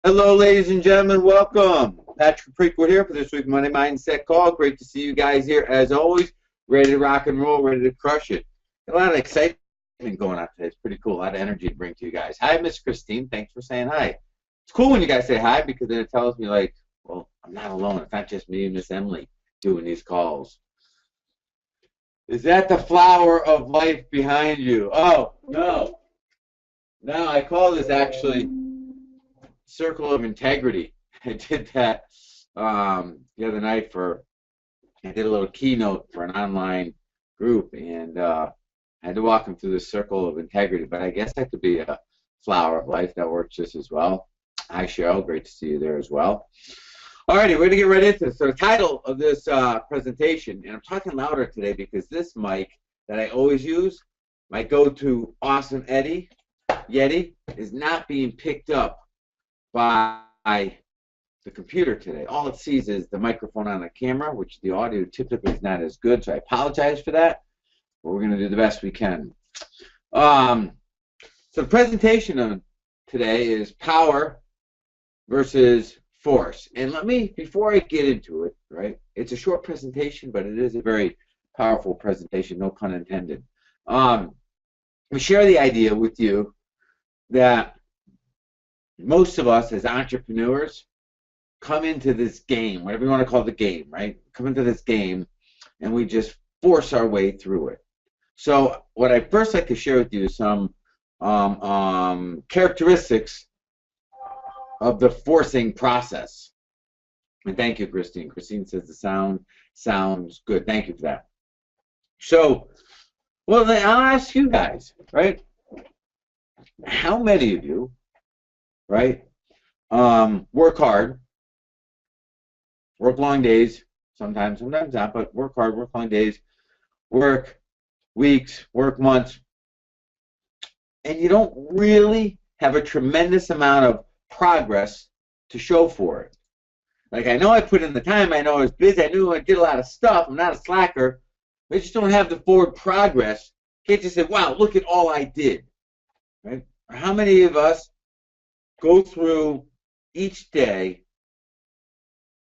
Hello, ladies and gentlemen. Welcome. Patrick Precourt here for this week's Money Mindset Call. Great to see you guys here, as always. Ready to rock and roll, ready to crush it. A lot of excitement going on today. It's pretty cool. A lot of energy to bring to you guys. Hi, Miss Christine. Thanks for saying hi. It's cool when you guys say hi because then it tells me, like, well, I'm not alone. It's not just me and Miss Emily doing these calls. Is that the flower of life behind you? Oh, no. No, I call this actually Circle of Integrity. I did that the other night I did a little keynote for an online group, and I had to walk them through the Circle of Integrity, but I guess that could be a flower of life. That works just as well. Hi, Cheryl. Great to see you there as well. Alrighty, we're going to get right into this. So the title of this presentation, and I'm talking louder today because this mic that I always use, my go-to Awesome Yeti, is not being picked up by the computer today. All it sees is the microphone on the camera, which the audio typically is not as good, so I apologize for that, but we're going to do the best we can. So the presentation of today is power versus force. And let me, before I get into it, right, it's a short presentation, but it is a very powerful presentation, no pun intended. We share the idea with you that most of us as entrepreneurs come into this game, whatever you want to call the game, right? Come into this game and we just force our way through it. So what I first like to share with you is some characteristics of the forcing process. And thank you, Christine. Christine says the sound sounds good. Thank you for that. So, well, then I'll ask you guys, right? How many of you, right, work hard, work long days, sometimes not, but work hard, work long days, work weeks, work months, and you don't really have a tremendous amount of progress to show for it. Like, I know I put in the time, I know I was busy, I knew I did a lot of stuff, I'm not a slacker, but I just don't have the forward progress. Can't just say, wow, look at all I did, right? Or how many of us go through each day,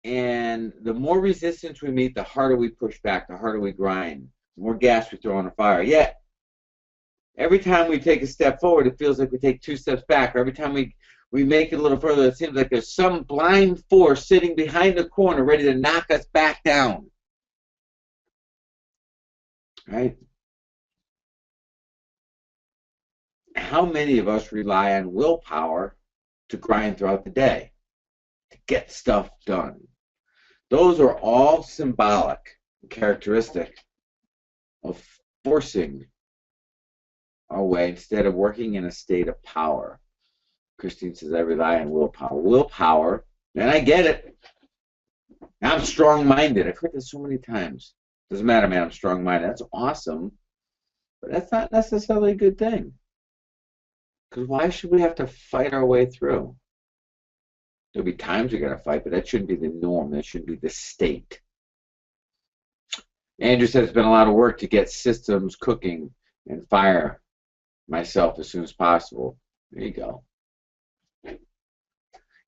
and the more resistance we meet, the harder we push back, the harder we grind, the more gas we throw on the fire. Yet, every time we take a step forward, it feels like we take 2 steps back. Or every time we make it a little further, it seems like there's some blind force sitting behind the corner ready to knock us back down. Right? How many of us rely on willpower to grind throughout the day, to get stuff done? Those are all symbolic characteristics of forcing our way instead of working in a state of power. Christine says, I rely on willpower. Willpower, and I get it. I'm strong-minded. I've heard this so many times. Doesn't matter, man, I'm strong-minded. That's awesome, but that's not necessarily a good thing. Because why should we have to fight our way through? There'll be times you're going to fight, but that shouldn't be the norm. That should be the state. Andrew says it's been a lot of work to get systems cooking and fire myself as soon as possible. There you go.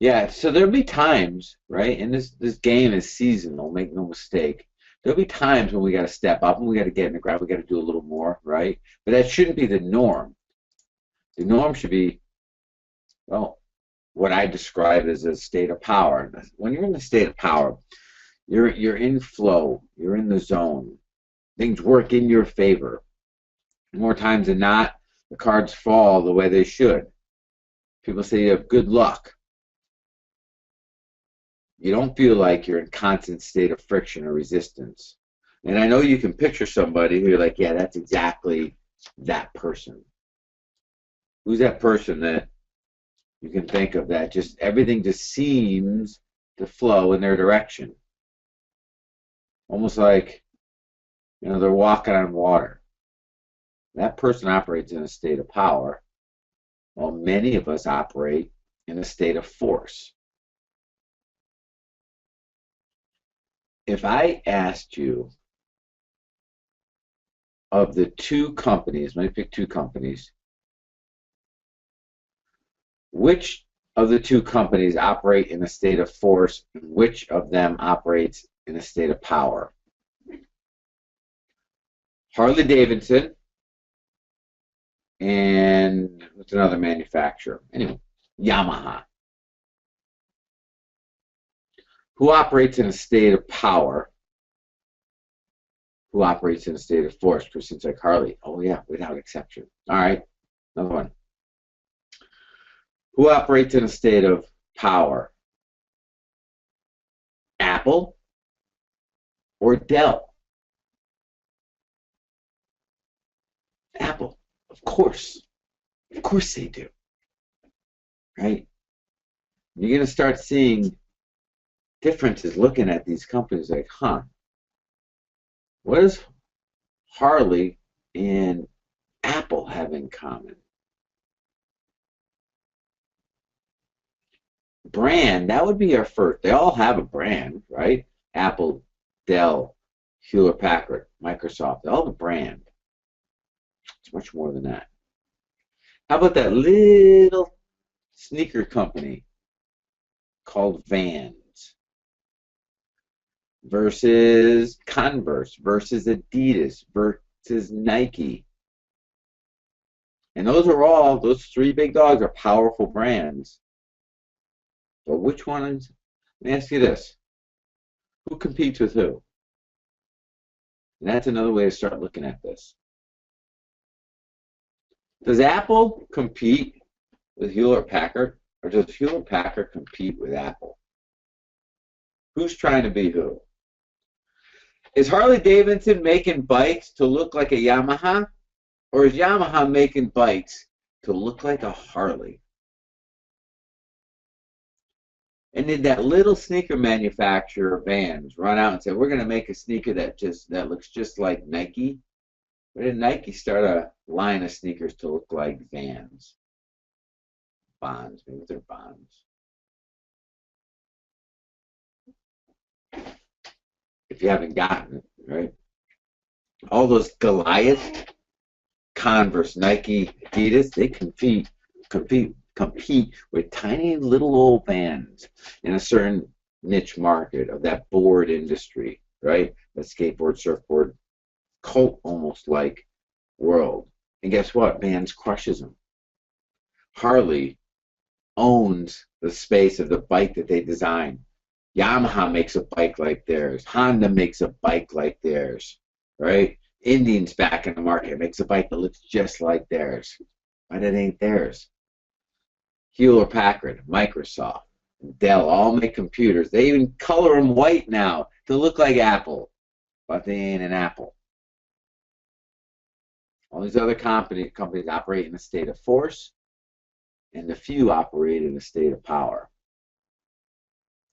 Yeah, so there'll be times, right, and this game is seasonal, make no mistake. There'll be times when we got to step up and we got to get in the ground, we got to do a little more, right? But that shouldn't be the norm. The norm should be, well, what I describe as a state of power. When you're in the state of power, you're in flow, you're in the zone. Things work in your favor. More times than not, the cards fall the way they should. People say you have good luck. You don't feel like you're in constant state of friction or resistance. And I know you can picture somebody who you're like, yeah, that's exactly that person. Who's that person that you can think of that just everything just seems to flow in their direction? Almost like, you know, they're walking on water. That person operates in a state of power, while many of us operate in a state of force. If I asked you, of the 2 companies, let me pick 2 companies, which of the two companies operate in a state of force, and which of them operates in a state of power? Harley Davidson and what's another manufacturer? Anyway, Yamaha. Who operates in a state of power? Who operates in a state of force? Because it seems like Harley. Oh yeah, without exception. All right, another one. Who operates in a state of power? Apple or Dell? Apple, of course. Of course they do. Right? You're going to start seeing differences looking at these companies like, huh, what does Harley and Apple have in common? Brand, that would be our first. They all have a brand, right? Apple, Dell, Hewlett-Packard, Microsoft, they all have a brand. It's much more than that. How about that little sneaker company called Vans versus Converse versus Adidas versus Nike? And those are all, those three big dogs are powerful brands. But which ones? Let me ask you this. Who competes with who? And that's another way to start looking at this. Does Apple compete with Hewlett-Packard, or does Hewlett-Packard compete with Apple? Who's trying to be who? Is Harley Davidson making bikes to look like a Yamaha, or is Yamaha making bikes to look like a Harley? And did that little sneaker manufacturer, Vans, run out and say, we're going to make a sneaker that looks just like Nike? Or did Nike start a line of sneakers to look like Vans? Bonds, maybe they're Bonds. If you haven't gotten it, right? All those Goliath, Converse, Nike, Adidas, they compete with tiny little old Vans in a certain niche market of that board industry, right? That skateboard, surfboard, cult almost like world. And guess what? Vans crushes them. Harley owns the space of the bike that they design. Yamaha makes a bike like theirs. Honda makes a bike like theirs, right? Indian's back in the market, makes a bike that looks just like theirs, but it ain't theirs. Hewlett-Packard, Microsoft, Dell all make computers. They even color them white now to look like Apple, but they ain't an Apple. All these other companies operate in a state of force, and the few operate in a state of power.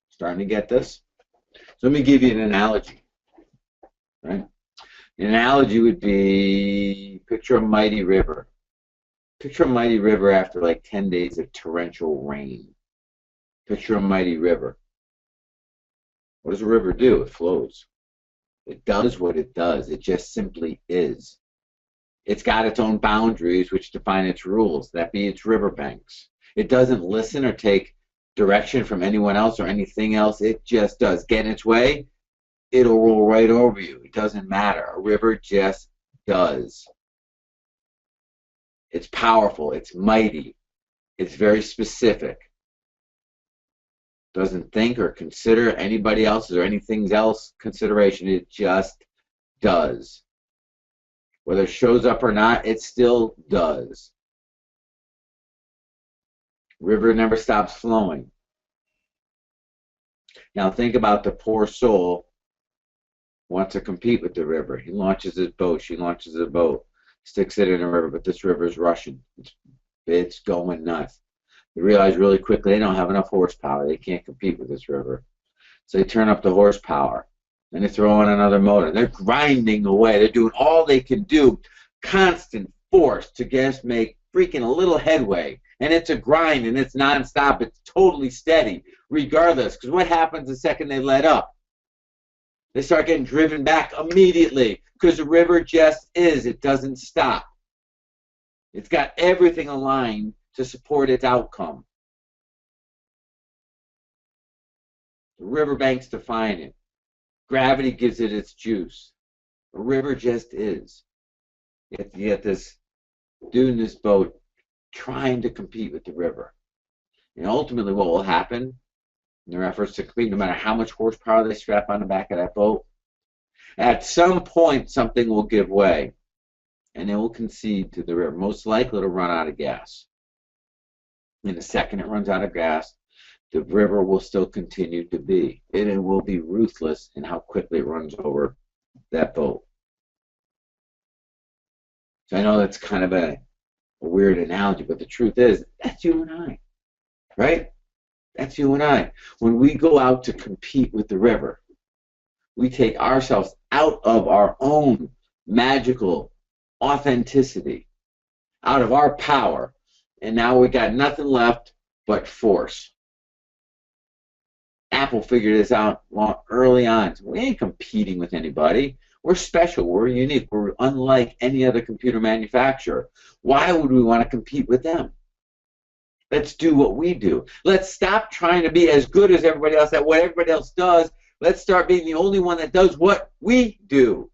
Starting to get this? So let me give you an analogy. Right? An analogy would be, picture a mighty river. Picture a mighty river after like 10 days of torrential rain. Picture a mighty river. What does a river do? It flows. It does what it does. It just simply is. It's got its own boundaries which define its rules. That be its riverbanks. It doesn't listen or take direction from anyone else or anything else. It just does. Get in its way, it'll roll right over you. It doesn't matter. A river just does. It's powerful. It's mighty. It's very specific. Doesn't think or consider anybody else's or anything else consideration. It just does. Whether it shows up or not, it still does. River never stops flowing. Now think about the poor soul wants to compete with the river. He launches his boat. She launches a boat. Sticks it in a river, but this river is rushing. It's going nuts. They realize really quickly they don't have enough horsepower. They can't compete with this river. So they turn up the horsepower. And they throw in another motor. They're grinding away. They're doing all they can do. Constant force to just make freaking a little headway. And it's a grind, and it's nonstop. It's totally steady, regardless. Because what happens the second they let up? They start getting driven back immediately. Because the river just is. It doesn't stop. It's got everything aligned to support its outcome. The riverbanks define it. Gravity gives it its juice. A river just is. You get this dude in this boat trying to compete with the river. And ultimately what will happen in their efforts to compete, no matter how much horsepower they strap on the back of that boat, at some point something will give way and they will concede to the river. Most likely to run out of gas. And the second it runs out of gas, the river will still continue to be. It will be ruthless in how quickly it runs over that boat. So I know that's kind of a weird analogy, but the truth is, that's you and I, right? That's you and I. When we go out to compete with the river, we take ourselves out of our own magical authenticity, out of our power, and now we got nothing left but force. Apple figured this out early on. We ain't competing with anybody. We're special. We're unique. We're unlike any other computer manufacturer. Why would we want to compete with them? Let's do what we do. Let's stop trying to be as good as everybody else at what everybody else does. Let's start being the only one that does what we do.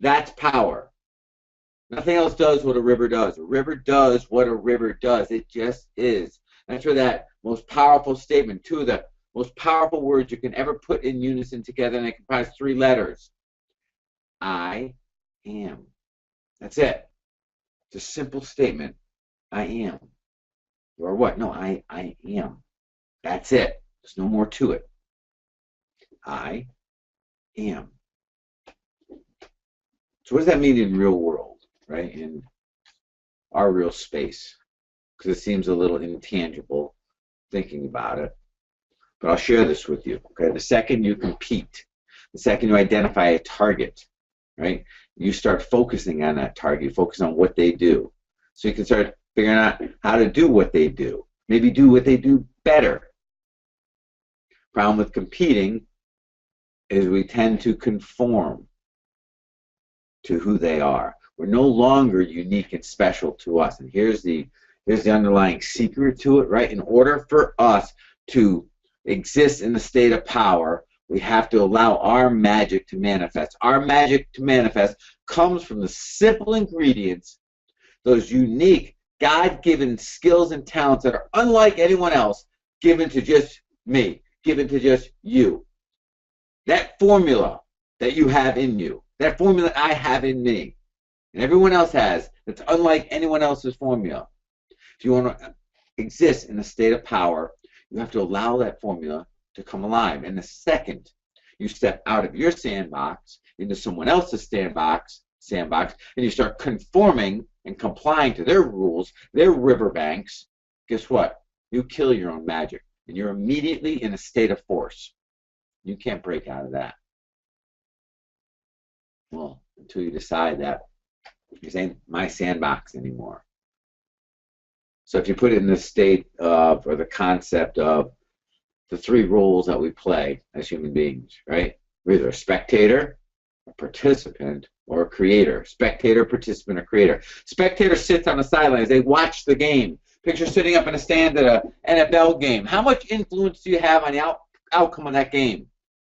That's power. Nothing else does what a river does. A river does what a river does. It just is. That's where that most powerful statement, two of the most powerful words you can ever put in unison together, and they comprise 3 letters. I am. That's it. It's a simple statement. I am. You are what? No, I am. That's it. There's no more to it. I am. So what does that mean in real world, right? In our real space? Because it seems a little intangible thinking about it. But I'll share this with you. Okay, the second you compete, the second you identify a target, right, you start focusing on that target. You focus on what they do. So you can start figuring out how to do what they do. Maybe do what they do better. Problem with competing is we tend to conform to who they are. We're no longer unique and special to us. And here's the underlying secret to it, right? In order for us to exist in the state of power, we have to allow our magic to manifest. Our magic to manifest comes from the simple ingredients, those unique, God-given skills and talents that are unlike anyone else, given to just me, given to just you. That formula that you have in you, that formula I have in me, and everyone else has, that's unlike anyone else's formula. If you want to exist in a state of power, you have to allow that formula to come alive. And the second you step out of your sandbox into someone else's sandbox, and you start conforming and complying to their rules, their riverbanks, guess what? You kill your own magic, and you're immediately in a state of force. You can't break out of that. Well, until you decide that this ain't my sandbox anymore. So if you put it in the state of, or the concept of, the 3 roles that we play as human beings, right? We're either a spectator, a participant, or a creator. Spectator, participant, or creator. Spectator sits on the sidelines. They watch the game. Picture sitting up in a stand at an NFL game. How much influence do you have on the outcome of that game?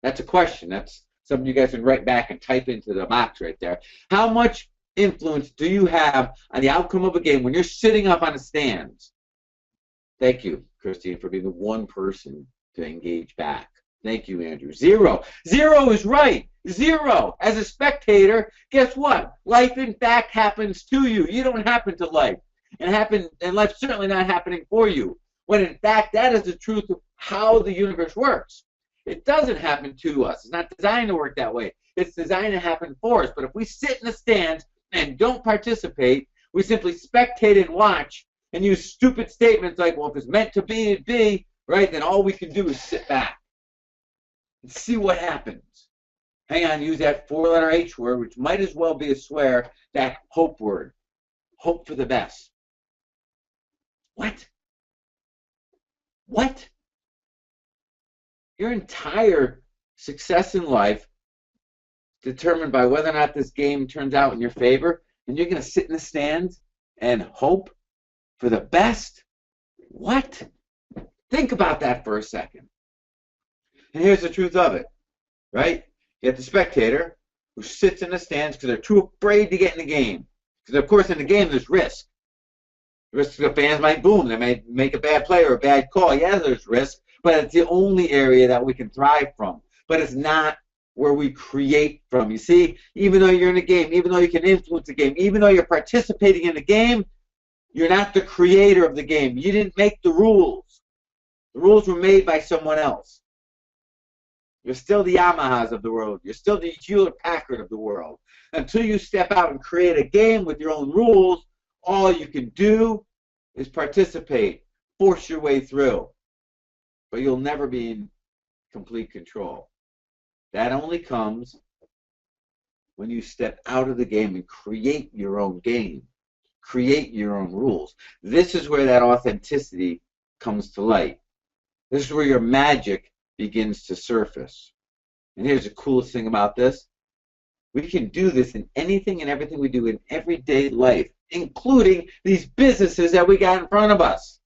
That's a question. That's something you guys can write back and type into the box right there. How much influence do you have on the outcome of a game when you're sitting up on the stands? Thank you, Christine, for being the one person to engage back. Thank you, Andrew. 0. 0 is right. 0. As a spectator, guess what? Life, in fact, happens to you. You don't happen to life. And life's certainly not happening for you. When, in fact, that is the truth of how the universe works. It doesn't happen to us. It's not designed to work that way. It's designed to happen for us. But if we sit in the stands and don't participate, we simply spectate and watch and use stupid statements like, well, if it's meant to be, it be, right? Then all we can do is sit back and see what happens. Hang on, use that 4-letter H word, which might as well be a swear, that hope word. Hope for the best. What? What? Your entire success in life is determined by whether or not this game turns out in your favor, and you're going to sit in the stands and hope for the best? What? Think about that for a second. And here's the truth of it, right? You have the spectator who sits in the stands because they're too afraid to get in the game. Because, of course, in the game, there's risk. Risk the fans might boom. They may make a bad play or a bad call. Yeah, there's risk, but it's the only area that we can thrive from. But it's not where we create from. You see, even though you're in a game, even though you can influence the game, even though you're participating in the game, you're not the creator of the game. You didn't make the rules. The rules were made by someone else. You're still the Yamahas of the world. You're still the Hewlett-Packard of the world. Until you step out and create a game with your own rules, all you can do is participate, force your way through. But you'll never be in complete control. That only comes when you step out of the game and create your own game, create your own rules. This is where that authenticity comes to light. This is where your magic begins to surface. And here's the coolest thing about this. We can do this in anything and everything we do in everyday life, including these businesses that we got in front of us.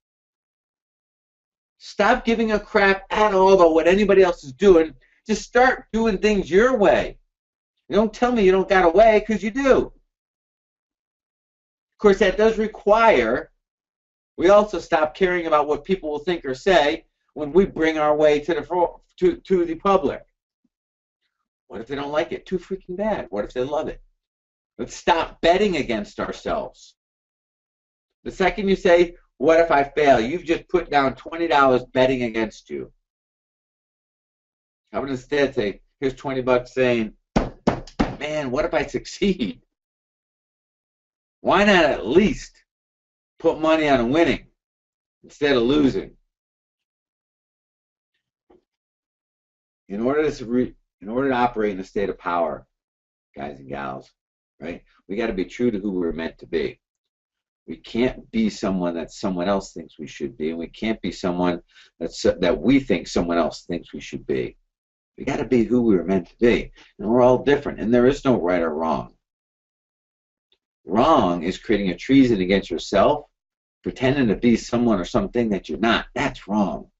Stop giving a crap at all about what anybody else is doing. Just start doing things your way. Don't tell me you don't got a way, because you do. Of course, that does require we also stop caring about what people will think or say when we bring our way to the public. What if they don't like it? Too freaking bad. What if they love it? Let's stop betting against ourselves. The second you say, what if I fail? You've just put down $20 betting against you. I would instead say, here's 20 bucks saying, man, what if I succeed? Why not at least put money on winning instead of losing? In order to operate in a state of power, guys and gals, right, we got to be true to who we're meant to be. We can't be someone that someone else thinks we should be, and we can't be someone that we think someone else thinks we should be. We got to be who we were meant to be, and we're all different, and there is no right or wrong. Wrong is creating a treason against yourself, pretending to be someone or something that you're not. That's wrong,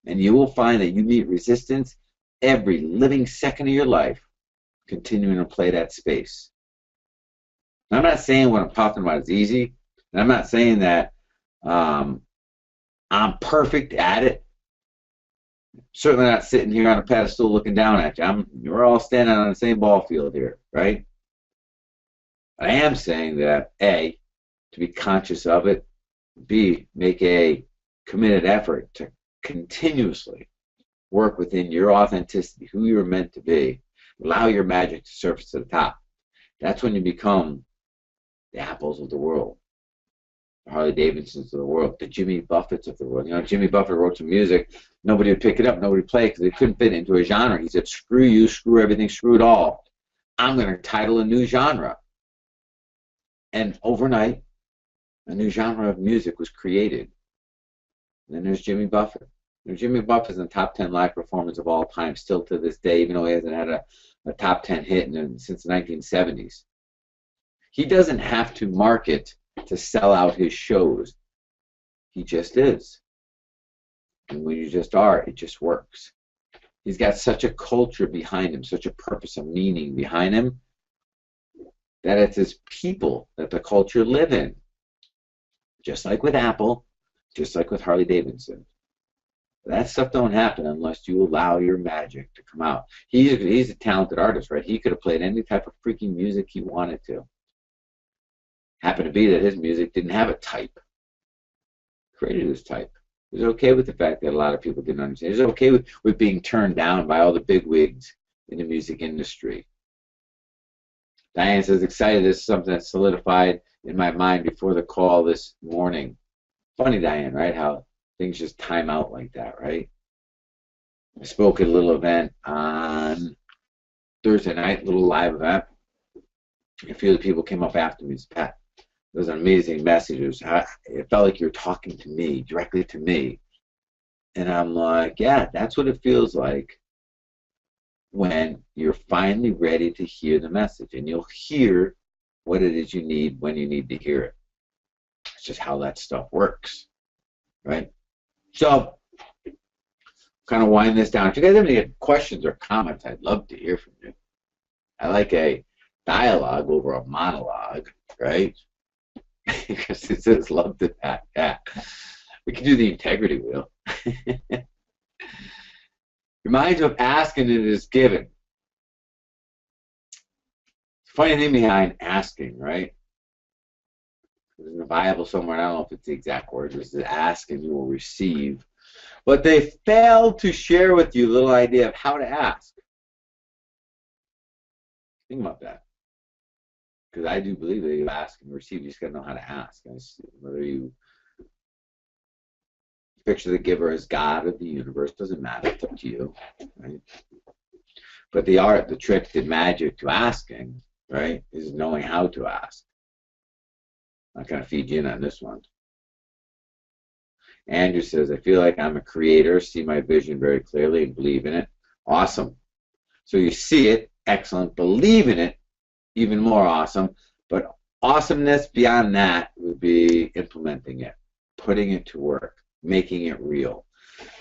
and you will find that you meet resistance every living second of your life, continuing to play that space. I'm not saying what I'm talking about is easy, and I'm not saying that I'm perfect at it. Certainly not sitting here on a pedestal looking down at you. We're all standing on the same ball field here, right? I am saying that, A, to be conscious of it, B, make a committed effort to continuously work within your authenticity, who you're meant to be. Allow your magic to surface to the top. That's when you become the Apples of the world, the Harley Davidsons of the world, the Jimmy Buffetts of the world. You know, Jimmy Buffett wrote some music. Nobody would pick it up. Nobody would play it because they couldn't fit it into a genre. He said, screw you, screw everything, screw it all. I'm going to title a new genre. And overnight, a new genre of music was created. And then there's Jimmy Buffett. You know, Jimmy Buffett is in the top 10 live performers of all time, still to this day, even though he hasn't had a top 10 hit since the 1970s. He doesn't have to market to sell out his shows. He just is. And when you just are, it just works. He's got such a culture behind him, such a purpose and meaning behind him, that it's his people that the culture live in. Just like with Apple, just like with Harley Davidson. That stuff don't happen unless you allow your magic to come out. He's a talented artist, right? He could have played any type of freaking music he wanted to. Happened to be that his music didn't have a type. Created his type. He was okay with the fact that a lot of people didn't understand. He was okay with being turned down by all the bigwigs in the music industry. Diane says, excited. This is something that solidified in my mind before the call this morning. Funny, Diane, right? How things just time out like that, right? I spoke at a little event on Thursday night, a little live event. A few of the people came up after me and said, Pat, it was an amazing message. It felt like you were talking to me, directly to me. And I'm like, yeah, that's what it feels like when you're finally ready to hear the message. And you'll hear what it is you need when you need to hear it. It's just how that stuff works, right? So, kind of wind this down. If you guys have any questions or comments, I'd love to hear from you. I like a dialogue over a monologue, right? Because it says love to that. Yeah. We can do the integrity wheel. Reminds you of asking and it is given. Funny thing behind asking, right? There's in the Bible somewhere, I don't know if it's the exact word, it says ask and you will receive. But they failed to share with you a little idea of how to ask. Think about that. Because I do believe that you ask and receive, you just got to know how to ask. Whether you picture the giver as God or the universe, doesn't matter, it's up to you. Right? But the art, the trick, the magic to asking, right, is knowing how to ask. I'm not going to feed you in on this one. Andrew says, I feel like I'm a creator, see my vision very clearly and believe in it. Awesome. So you see it, excellent. Believe in it, even more awesome. But awesomeness beyond that would be implementing it, putting it to work, making it real.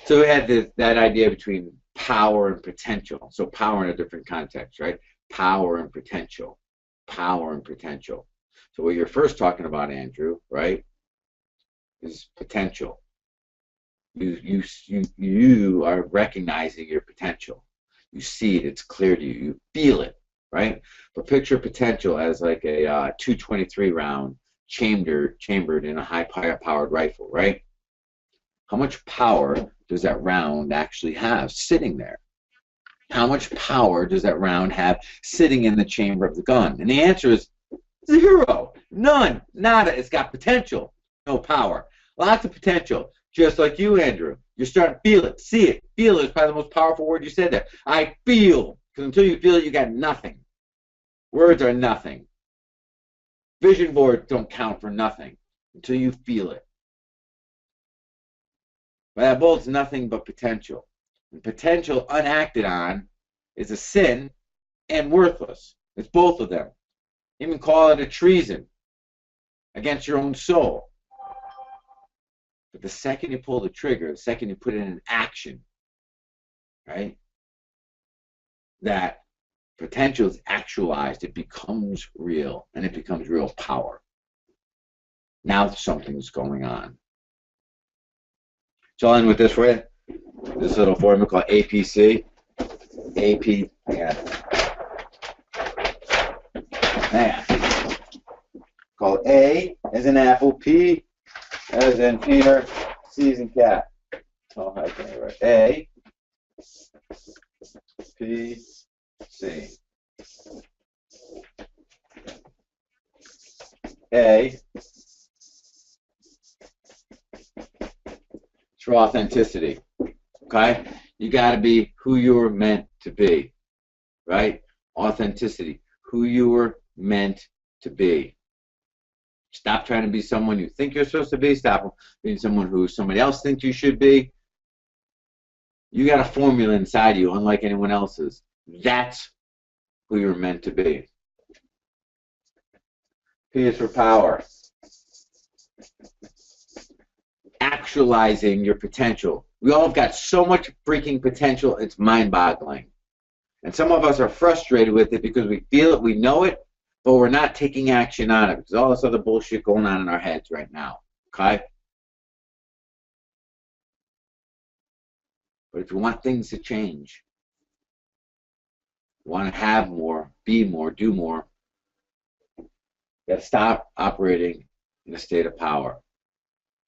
So we had that idea between power and potential. So power in a different context, right? Power and potential. Power and potential. So what you're first talking about, Andrew, right, is potential. You are recognizing your potential. You see it, it's clear to you, you feel it, right? But picture potential as like a 223 round chambered in a high-powered rifle, right? How much power does that round actually have sitting there? How much power does that round have sitting in the chamber of the gun? And the answer is zero, none, nada. It's got potential, no power. Lots of potential. Just like you, Andrew. You're starting to feel it, see it. Feel it is probably the most powerful word you said there. I feel. Because until you feel it, you got nothing. Words are nothing. Vision boards don't count for nothing until you feel it. But that bolts nothing but potential. And potential unacted on is a sin and worthless. It's both of them. Even call it a treason against your own soul. But the second you pull the trigger, the second you put it in action, right, that potential is actualized, it becomes real, and it becomes real power. Now something's going on. So I'll end with this for you. This little formula called APC. AP, man. Called A as in apple, P as in Peter, C as in cat. Oh, I can't write. A, P, C. A. It's for authenticity. Okay? You got to be who you were meant to be. Right? Authenticity. Who you were meant to be. Stop trying to be someone you think you're supposed to be. Stop being someone who somebody else thinks you should be. You got a formula inside you, unlike anyone else's. That's who you're meant to be. P is for power. Actualizing your potential. We all have got so much freaking potential, it's mind-boggling. And some of us are frustrated with it because we feel it, we know it, but we're not taking action on it because all this other bullshit going on in our heads right now. Okay? But if you want things to change, you want to have more, be more, do more, you got to stop operating in a state of power.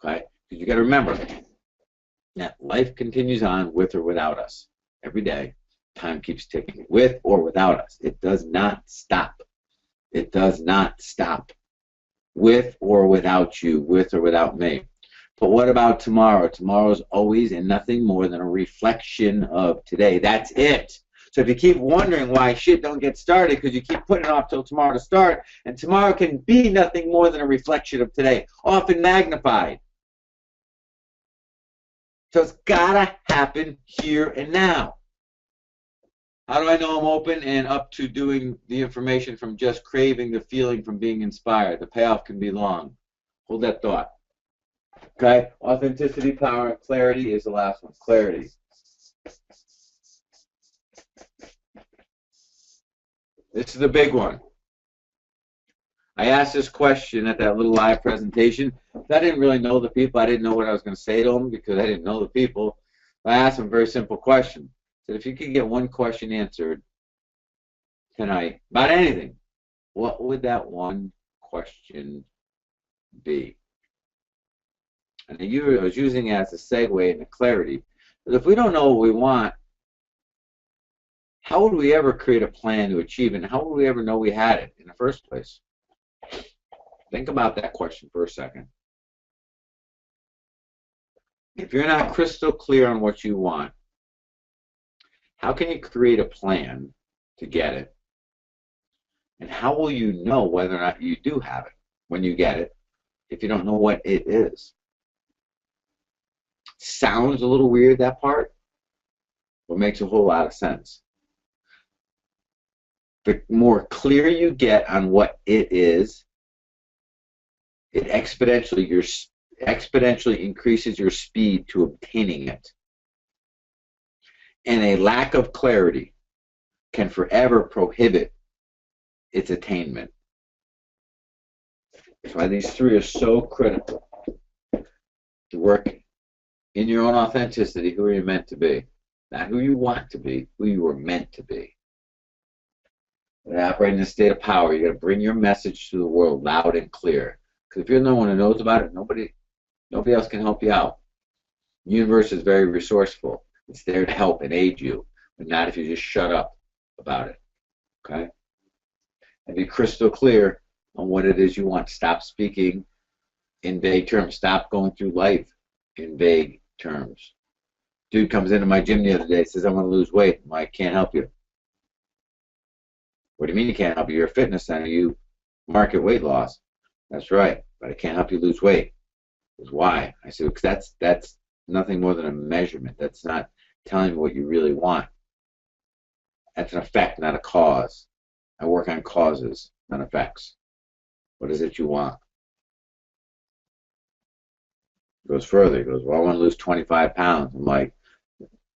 Okay? Because you got to remember that life continues on with or without us. Every day, time keeps ticking, with or without us. It does not stop. It does not stop. With or without you, with or without me. But what about tomorrow? Tomorrow is always and nothing more than a reflection of today. That's it. So if you keep wondering why shit don't get started because you keep putting it off till tomorrow to start, and tomorrow can be nothing more than a reflection of today, often magnified. So it's gotta happen here and now. How do I know I'm open and up to doing the information from just craving the feeling from being inspired? The payoff can be long. Hold that thought. Okay? Authenticity, power, and clarity is the last one. Clarity. This is the big one. I asked this question at that little live presentation. I didn't really know the people. I didn't know what I was going to say to them because I didn't know the people. I asked them a very simple question. I said, if you could get one question answered tonight about anything, what would that one question be? And I was using it as a segue into clarity. But if we don't know what we want, how would we ever create a plan to achieve it? And how would we ever know we had it in the first place? Think about that question for a second. If you're not crystal clear on what you want, how can you create a plan to get it? And how will you know whether or not you do have it when you get it if you don't know what it is? Sounds a little weird, that part, but makes a whole lot of sense. The more clear you get on what it is, it exponentially increases your speed to obtaining it. And a lack of clarity can forever prohibit its attainment. That's why these three are so critical. To work in your own authenticity, who are you meant to be? Not who you want to be, who you were meant to be. To operate in a state of power, you got to bring your message to the world loud and clear. Because if you're the one who knows about it, nobody else can help you out. The universe is very resourceful. It's there to help and aid you, but not if you just shut up about it. Okay? And be crystal clear on what it is you want. Stop speaking in vague terms. Stop going through life in vague terms. Dude comes into my gym the other day, says, I want to lose weight. I'm like, can't help you. What do you mean you can't help you? You're a fitness center. You market weight loss. That's right, but I can't help you lose weight. Because why? I said, because that's nothing more than a measurement. That's not telling me what you really want. That's an effect, not a cause. I work on causes, not effects. What is it you want? He goes further. He goes, well, I want to lose 25 pounds. I'm like,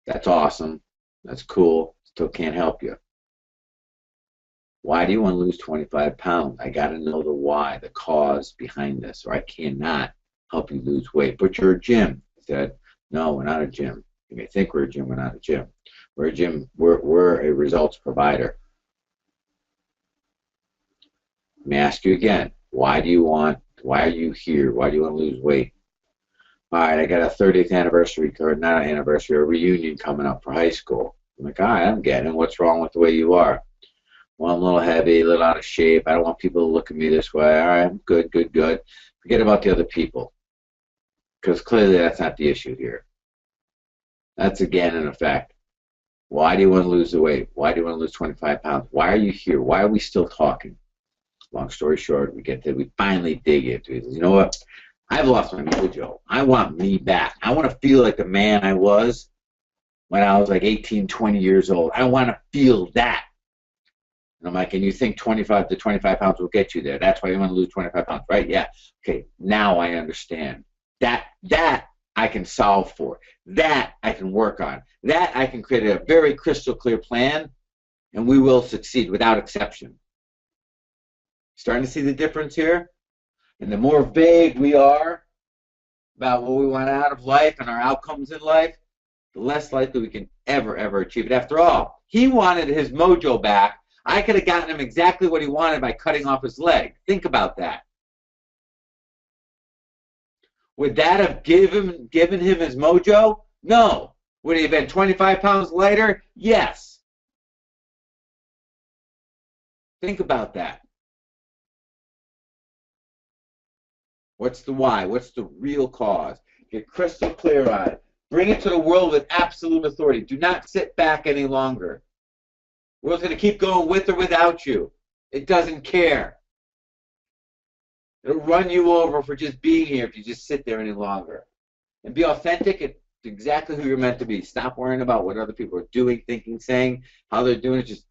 that's awesome. That's cool. Still can't help you. Why do you want to lose 25 pounds? I got to know the why, the cause behind this, or I cannot help you lose weight. But you're a gym. He said, no, we're not a gym. You may think we're a gym. We're not a gym. We're a gym. We're a results provider. Let me ask you again. Why are you here? Why do you want to lose weight? All right, I got a 30th anniversary, or not an anniversary, a reunion coming up for high school. I'm like, all right, I'm getting it. What's wrong with the way you are? Well, I'm a little heavy, a little out of shape. I don't want people to look at me this way. All right, I'm good, good, good. Forget about the other people. Because clearly that's not the issue here. That's, again, an effect. Why do you want to lose the weight? Why do you want to lose 25 pounds? Why are you here? Why are we still talking? Long story short, we finally dig into it. You know what? I've lost my mojo. I want me back. I want to feel like the man I was when I was like 18, 20 years old. I want to feel that. And I'm like, and you think 25 to 25 pounds will get you there? That's why you want to lose 25 pounds, right? Yeah. Okay, now I understand. That I can solve for. That I can work on. That I can create a very crystal clear plan, and we will succeed without exception. Starting to see the difference here? And the more vague we are about what we want out of life and our outcomes in life, the less likely we can ever achieve it. After all, he wanted his mojo back. I could have gotten him exactly what he wanted by cutting off his leg. Think about that. Would that have given him his mojo? No. Would he have been 25 pounds lighter? Yes. Think about that. What's the why? What's the real cause? Get crystal clear on it. Bring it to the world with absolute authority. Do not sit back any longer. The world's going to keep going with or without you. It doesn't care. It'll run you over for just being here if you just sit there any longer. And be authentic and exactly who you're meant to be. Stop worrying about what other people are doing, thinking, saying, how they're doing it. Just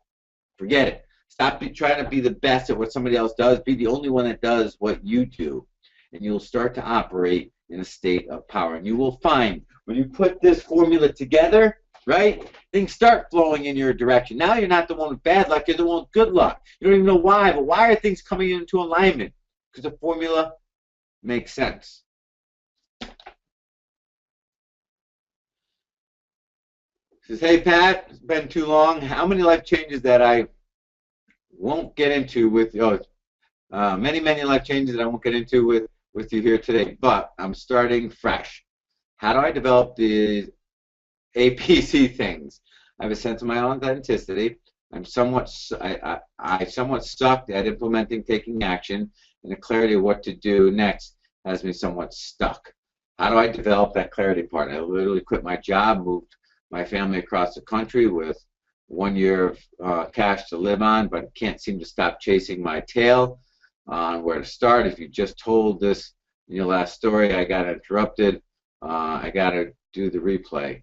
forget it. Stop trying to be the best at what somebody else does. Be the only one that does what you do. And you'll start to operate in a state of power. And you will find when you put this formula together, right, things start flowing in your direction. Now you're not the one with bad luck, you're the one with good luck. You don't even know why, but why are things coming into alignment? Because the formula makes sense. Says, hey Pat, it's been too long. How many life changes that I won't get into with many life changes that I won't get into with you here today, but I'm starting fresh. How do I develop the APC things? I have a sense of my own authenticity. I somewhat sucked at implementing, taking action, and the clarity of what to do next has me somewhat stuck. How do I develop that clarity part? I literally quit my job, moved my family across the country with 1 year of cash to live on, but can't seem to stop chasing my tail on where to start. If you just told this in your last story, I got interrupted. I got to do the replay.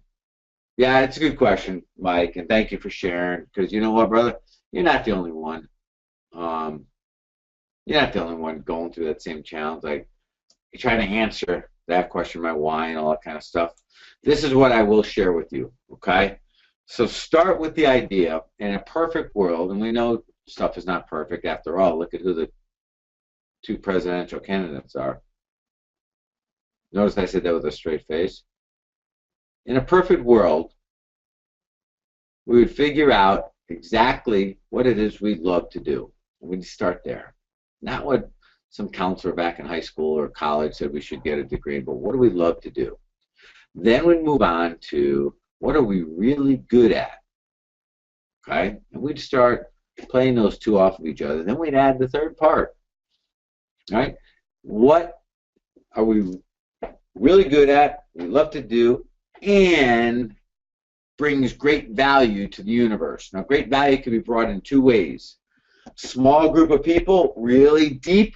Yeah, it's a good question, Mike, and thank you for sharing, because you know what, brother? You're not the only one. You're not the only one going through that same challenge. Like, you're trying to answer that question, my why, and all that kind of stuff. This is what I will share with you, okay? So start with the idea, in a perfect world, and we know stuff is not perfect after all. Look at who the two presidential candidates are. Notice I said that with a straight face. In a perfect world, we would figure out exactly what it is we'd love to do. We'd start there. Not what some counselor back in high school or college said we should get a degree, but what do we love to do? Then we'd move on to what are we really good at, okay? And we'd start playing those two off of each other. Then we'd add the third part, right? What are we really good at, we love to do, and brings great value to the universe? Now, great value can be brought in two ways. Small group of people, really deep.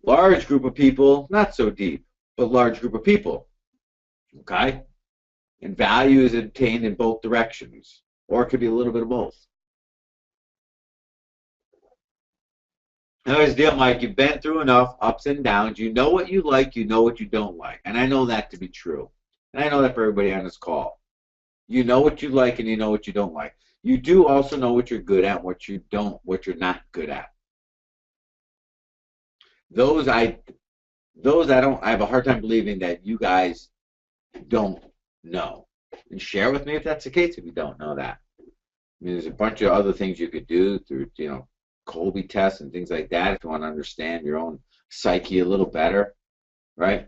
Large group of people, not so deep, but large group of people. Okay? And value is obtained in both directions, or it could be a little bit of both. Now, here's the deal, Mike. You've been through enough ups and downs. You know what you like, you know what you don't like. And I know that to be true. And I know that for everybody on this call. You know what you like and you know what you don't like. You do also know what you're good at, what you're not good at. I have a hard time believing that you guys don't know. And share with me if that's the case, if you don't know that. I mean, there's a bunch of other things you could do through, Colby tests and things like that if you want to understand your own psyche a little better, right?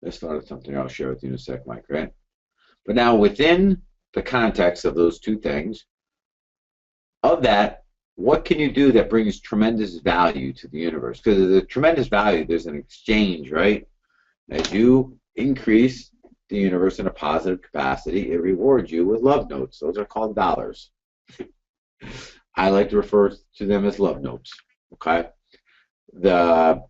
Let's start with something I'll share with you in a sec, Mike, right? But now within the context of those two things, of that, what can you do that brings tremendous value to the universe? Because of the tremendous value, there's an exchange, right? As you increase the universe in a positive capacity, it rewards you with love notes. Those are called dollars. I like to refer to them as love notes, okay? The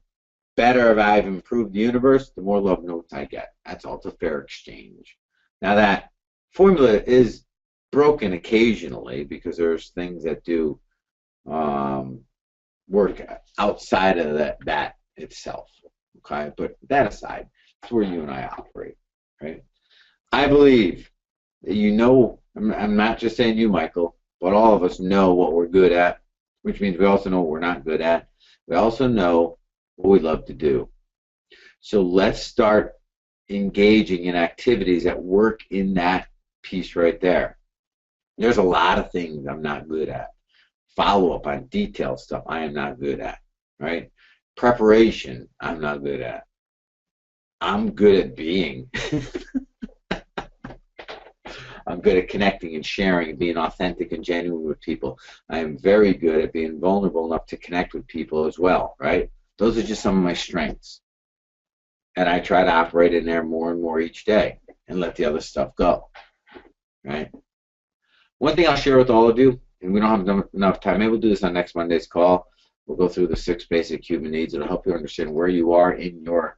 better I've improved the universe, the more love notes I get. That's all. It's a fair exchange. Now that formula is broken occasionally because there's things that do work outside of that itself, okay? But that aside, it's where you and I operate, right? I believe that I'm not just saying you, Michael, but all of us know what we're good at, which means we also know what we're not good at. We also know what we love to do. So let's start engaging in activities that work in that piece right there. There's a lot of things I'm not good at. Follow-up on detailed stuff I am not good at, right? Preparation, I'm not good at. I'm good at being. I'm good at connecting and sharing and being authentic and genuine with people. I am very good at being vulnerable enough to connect with people as well, right? Those are just some of my strengths. And I try to operate in there more and more each day and let the other stuff go, right? One thing I'll share with all of you, and we don't have enough time, maybe we'll do this on next Monday's call. We'll go through the 6 basic human needs. It'll help you understand where you are in your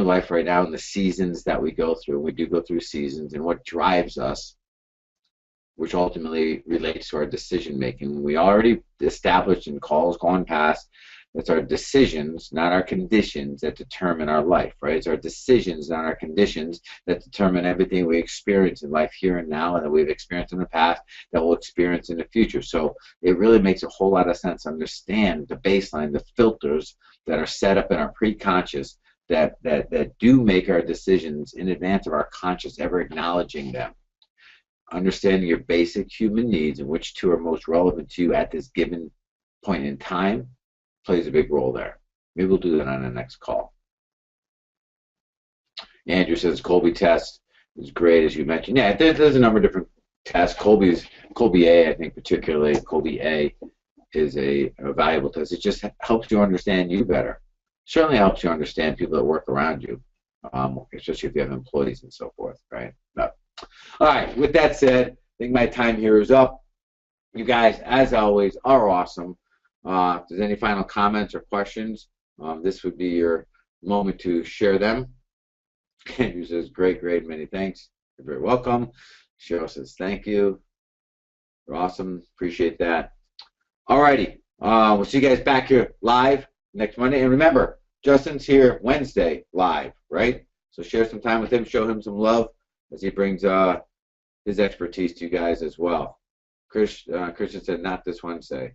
life right now and the seasons that we go through. We do go through seasons and what drives us, which ultimately relates to our decision making. We already established in calls gone past It's our decisions, not our conditions, that determine our life, right? It's our decisions, not our conditions, that determine everything we experience in life here and now, and that we've experienced in the past, that we'll experience in the future. So it really makes a whole lot of sense to understand the baseline, the filters that are set up in our pre-conscious that do make our decisions in advance of our conscious ever acknowledging them. Understanding your basic human needs and which two are most relevant to you at this given point in time plays a big role there. Maybe we'll do that on the next call. Andrew says Colby test is great, as you mentioned. Yeah, there's a number of different tests. Colby A, I think particularly Colby A is a valuable test. It just helps you understand you better. Certainly helps you understand people that work around you, especially if you have employees and so forth, right? No. All right, with that said, I think my time here is up. You guys, as always, are awesome. If there's any final comments or questions, this would be your moment to share them. Andrew says, great, many thanks. You're very welcome. Cheryl says, thank you. You're awesome. Appreciate that. All righty. We'll see you guys back here live next Monday. And remember, Justin's here Wednesday live, right? So share some time with him, show him some love as he brings his expertise to you guys as well. Christian said, not this Wednesday.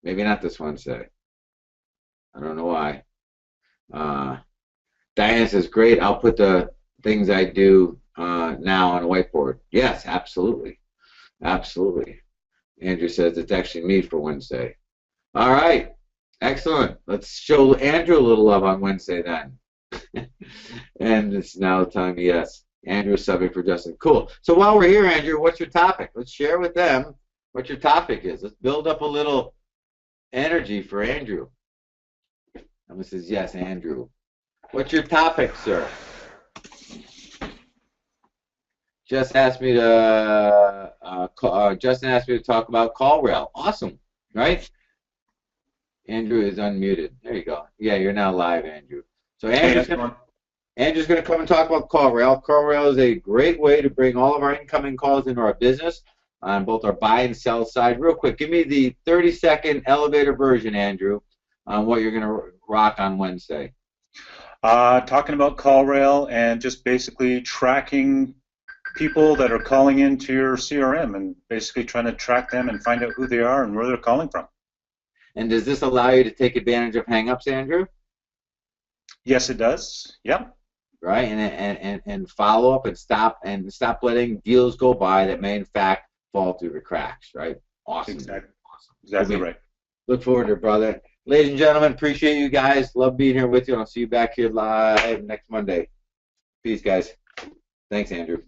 Maybe not this Wednesday. I don't know why. Diane says, great, I'll put the things I do now on a whiteboard. Yes, absolutely. Absolutely. Andrew says, it's actually me for Wednesday. All right. Excellent. Let's show Andrew a little love on Wednesday then. And it's now telling me yes. Andrew is subbing for Justin. Cool. So while we're here, Andrew, what's your topic? Let's share with them what your topic is. Let's build up a little energy for Andrew. Emma says, yes, Andrew. What's your topic, sir? Justin asked me to talk about CallRail. Awesome, right? Andrew is unmuted. There you go. Yeah, you're now live, Andrew. So Andrew's going to come and talk about CallRail. CallRail is a great way to bring all of our incoming calls into our business on both our buy and sell side. Real quick, give me the 30-second elevator version, Andrew, on what you're going to rock on Wednesday. Talking about CallRail and just basically tracking people that are calling into your CRM and basically trying to track them and find out who they are and where they're calling from. And does this allow you to take advantage of hang-ups, Andrew? Yes, it does. Yep. Right, and follow up and stop letting deals go by that may in fact fall through the cracks. Right. Awesome. Exactly. Awesome. Exactly right. Look forward to it, brother. Ladies and gentlemen, appreciate you guys. Love being here with you. I'll see you back here live next Monday. Peace, guys. Thanks, Andrew.